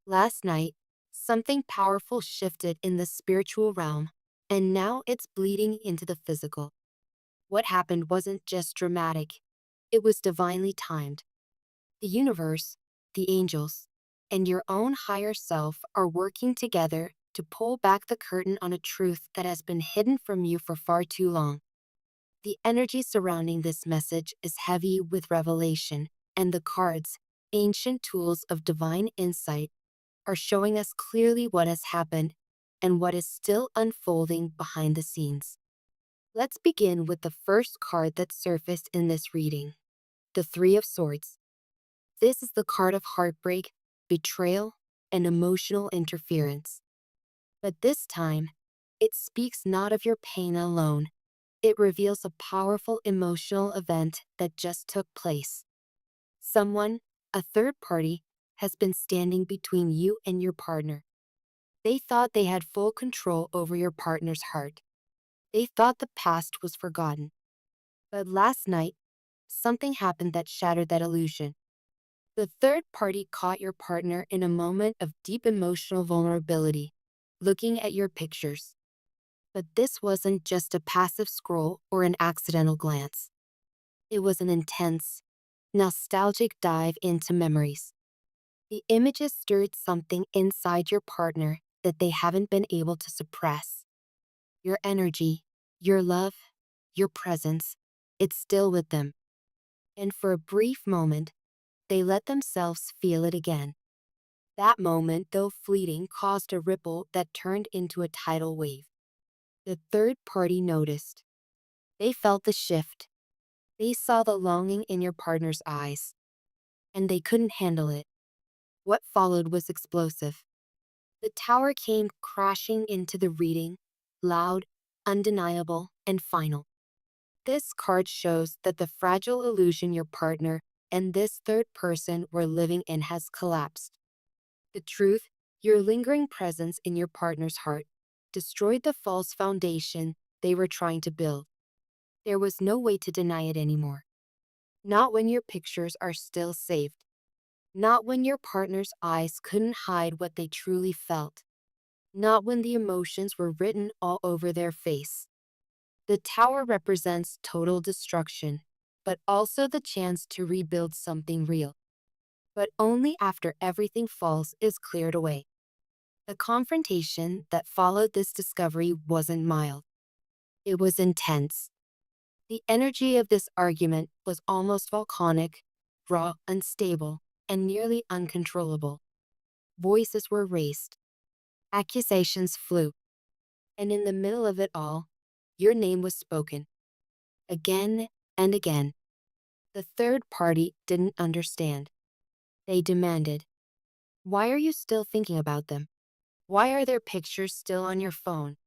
Last night, something powerful shifted in the spiritual realm, and now it's bleeding into the physical. What happened wasn't just dramatic, it was divinely timed. The universe, the angels, and your own higher self are working together to pull back the curtain on a truth that has been hidden from you for far too long. The energy surrounding this message is heavy with revelation, and the cards, ancient tools of divine insight, are showing us clearly what has happened and what is still unfolding behind the scenes. Let's begin with the first card that surfaced in this reading, the Three of Swords. This is the card of heartbreak, betrayal, and emotional interference. But this time, it speaks not of your pain alone. It reveals a powerful emotional event that just took place. Someone, a third party, has been standing between you and your partner. They thought they had full control over your partner's heart. They thought the past was forgotten. But last night, something happened that shattered that illusion. The third party caught your partner in a moment of deep emotional vulnerability, looking at your pictures. But this wasn't just a passive scroll or an accidental glance. It was an intense, nostalgic dive into memories. The images stirred something inside your partner that they haven't been able to suppress. Your energy, your love, your presence, it's still with them. And for a brief moment, they let themselves feel it again. That moment, though fleeting, caused a ripple that turned into a tidal wave. The third party noticed. They felt the shift. They saw the longing in your partner's eyes, and they couldn't handle it. What followed was explosive. The tower came crashing into the reading, loud, undeniable, and final. This card shows that the fragile illusion your partner and this third person were living in has collapsed. The truth, your lingering presence in your partner's heart, destroyed the false foundation they were trying to build. There was no way to deny it anymore. Not when your pictures are still saved. Not when your partner's eyes couldn't hide what they truly felt. Not when the emotions were written all over their face. The tower represents total destruction, but also the chance to rebuild something real. But only after everything false is cleared away. The confrontation that followed this discovery wasn't mild. It was intense. The energy of this argument was almost volcanic, raw, unstable, and nearly uncontrollable. Voices were raised. Accusations flew. And in the middle of it all, your name was spoken. Again and again. The third party didn't understand. They demanded, "Why are you still thinking about them? Why are their pictures still on your phone?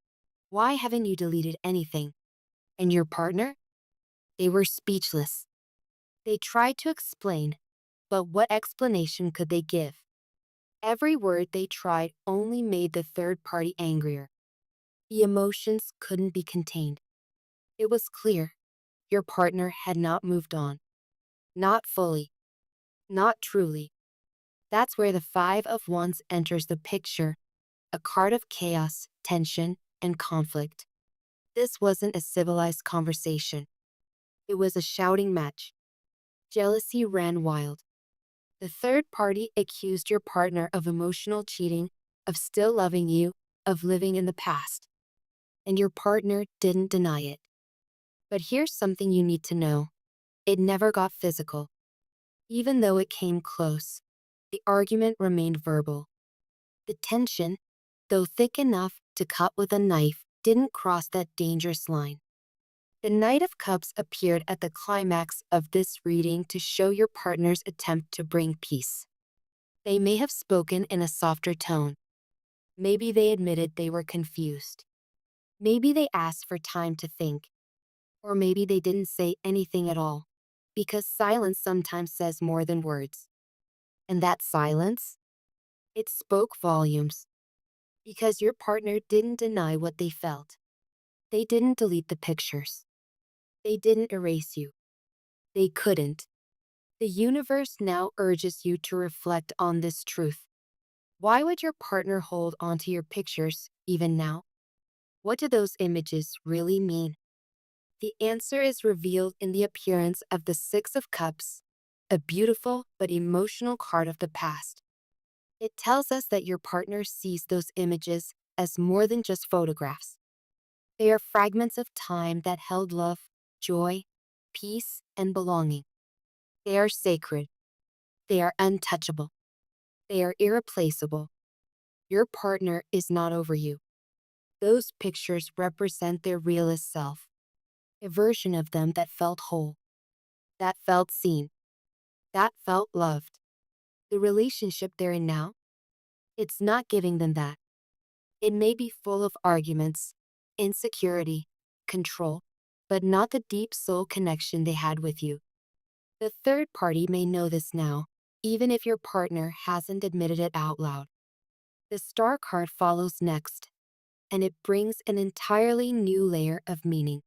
Why haven't you deleted anything?" And your partner? They were speechless. They tried to explain, but what explanation could they give? Every word they tried only made the third party angrier. The emotions couldn't be contained. It was clear your partner had not moved on. Not fully. Not truly. That's where the Five of Wands enters the picture, a card of chaos, tension, and conflict. This wasn't a civilized conversation. It was a shouting match. Jealousy ran wild. The third party accused your partner of emotional cheating, of still loving you, of living in the past. And your partner didn't deny it. But here's something you need to know. It never got physical. Even though it came close, the argument remained verbal. The tension, though thick enough to cut with a knife, didn't cross that dangerous line. The Knight of Cups appeared at the climax of this reading to show your partner's attempt to bring peace. They may have spoken in a softer tone. Maybe they admitted they were confused. Maybe they asked for time to think. Or maybe they didn't say anything at all, because silence sometimes says more than words. And that silence? It spoke volumes. Because your partner didn't deny what they felt. They didn't delete the pictures. They didn't erase you. They couldn't. The universe now urges you to reflect on this truth. Why would your partner hold onto your pictures even now? What do those images really mean? The answer is revealed in the appearance of the Six of Cups, a beautiful but emotional card of the past. It tells us that your partner sees those images as more than just photographs. They are fragments of time that held love, joy, peace, and belonging. They are sacred. They are untouchable. They are irreplaceable. Your partner is not over you. Those pictures represent their realest self, a version of them that felt whole, that felt seen, that felt loved. The relationship they're in now, it's not giving them that. It may be full of arguments, insecurity, control, but not the deep soul connection they had with you. The third party may know this now, even if your partner hasn't admitted it out loud. The star card follows next, and it brings an entirely new layer of meaning.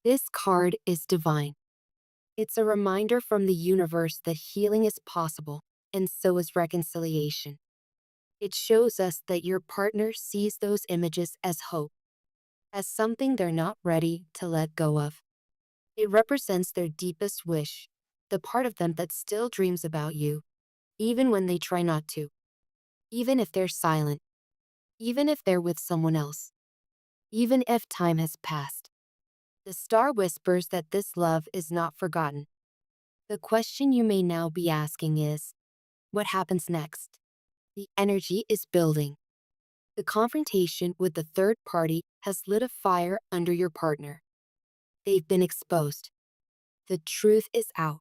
This card is divine. It's a reminder from the universe that healing is possible, and so is reconciliation. It shows us that your partner sees those images as hope, as something they're not ready to let go of. It represents their deepest wish, the part of them that still dreams about you, even when they try not to, even if they're silent, even if they're with someone else, even if time has passed. The star whispers that this love is not forgotten. The question you may now be asking is, what happens next? The energy is building. The confrontation with the third party has lit a fire under your partner. They've been exposed. The truth is out.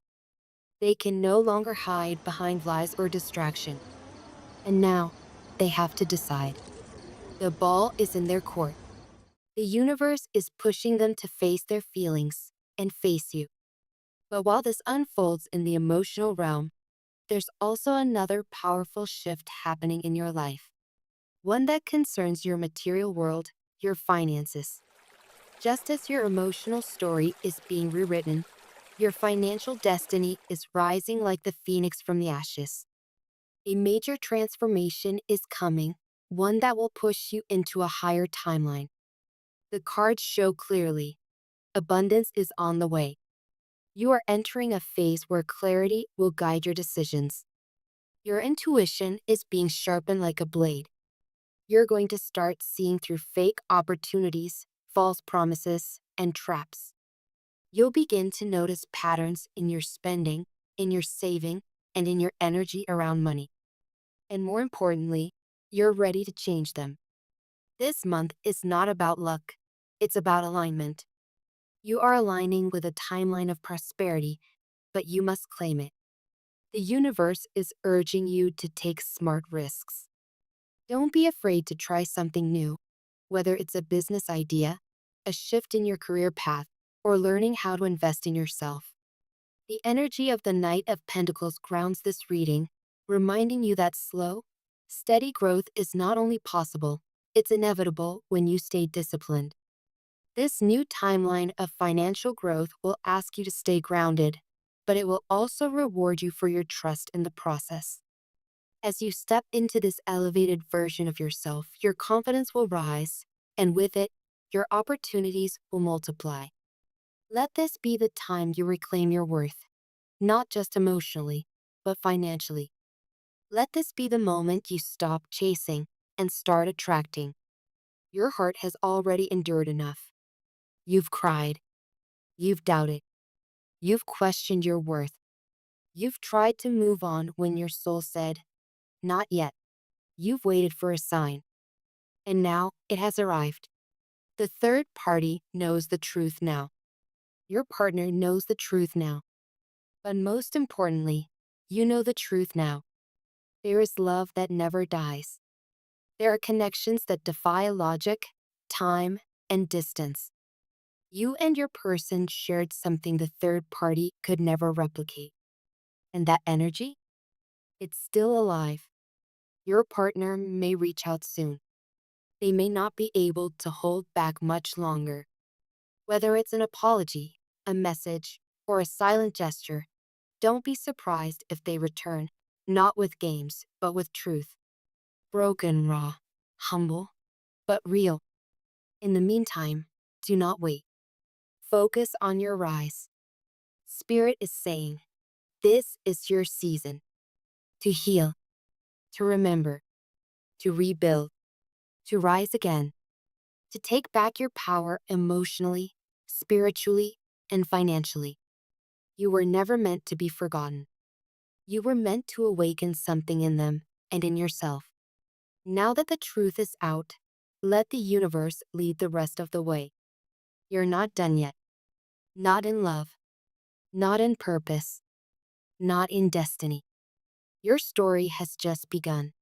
They can no longer hide behind lies or distraction. And now, they have to decide. The ball is in their court. The universe is pushing them to face their feelings and face you. But while this unfolds in the emotional realm, there's also another powerful shift happening in your life. One that concerns your material world, your finances. Just as your emotional story is being rewritten, your financial destiny is rising like the phoenix from the ashes. A major transformation is coming, one that will push you into a higher timeline. The cards show clearly. Abundance is on the way. You are entering a phase where clarity will guide your decisions. Your intuition is being sharpened like a blade. You're going to start seeing through fake opportunities, false promises, and traps. You'll begin to notice patterns in your spending, in your saving, and in your energy around money. And more importantly, you're ready to change them. This month is not about luck. It's about alignment. You are aligning with a timeline of prosperity, but you must claim it. The universe is urging you to take smart risks. Don't be afraid to try something new, whether it's a business idea, a shift in your career path, or learning how to invest in yourself. The energy of the Knight of Pentacles grounds this reading, reminding you that slow, steady growth is not only possible, it's inevitable when you stay disciplined. This new timeline of financial growth will ask you to stay grounded, but it will also reward you for your trust in the process. As you step into this elevated version of yourself, your confidence will rise, and with it, your opportunities will multiply. Let this be the time you reclaim your worth, not just emotionally, but financially. Let this be the moment you stop chasing and start attracting. Your heart has already endured enough. You've cried. You've doubted. You've questioned your worth. You've tried to move on when your soul said, not yet. You've waited for a sign. And now it has arrived. The third party knows the truth now. Your partner knows the truth now. But most importantly, you know the truth now. There is love that never dies. There are connections that defy logic, time, and distance. You and your person shared something the third party could never replicate. And that energy? It's still alive. Your partner may reach out soon. They may not be able to hold back much longer. Whether it's an apology, a message, or a silent gesture, don't be surprised if they return, not with games, but with truth. broken, raw, humble, but real. In the meantime, do not wait. Focus on your rise. Spirit is saying, this is your season to heal, to remember, to rebuild, to rise again, to take back your power emotionally, spiritually, and financially. You were never meant to be forgotten. You were meant to awaken something in them and in yourself. Now that the truth is out, let the universe lead the rest of the way. You're not done yet. Not in love, not in purpose, not in destiny. Your story has just begun.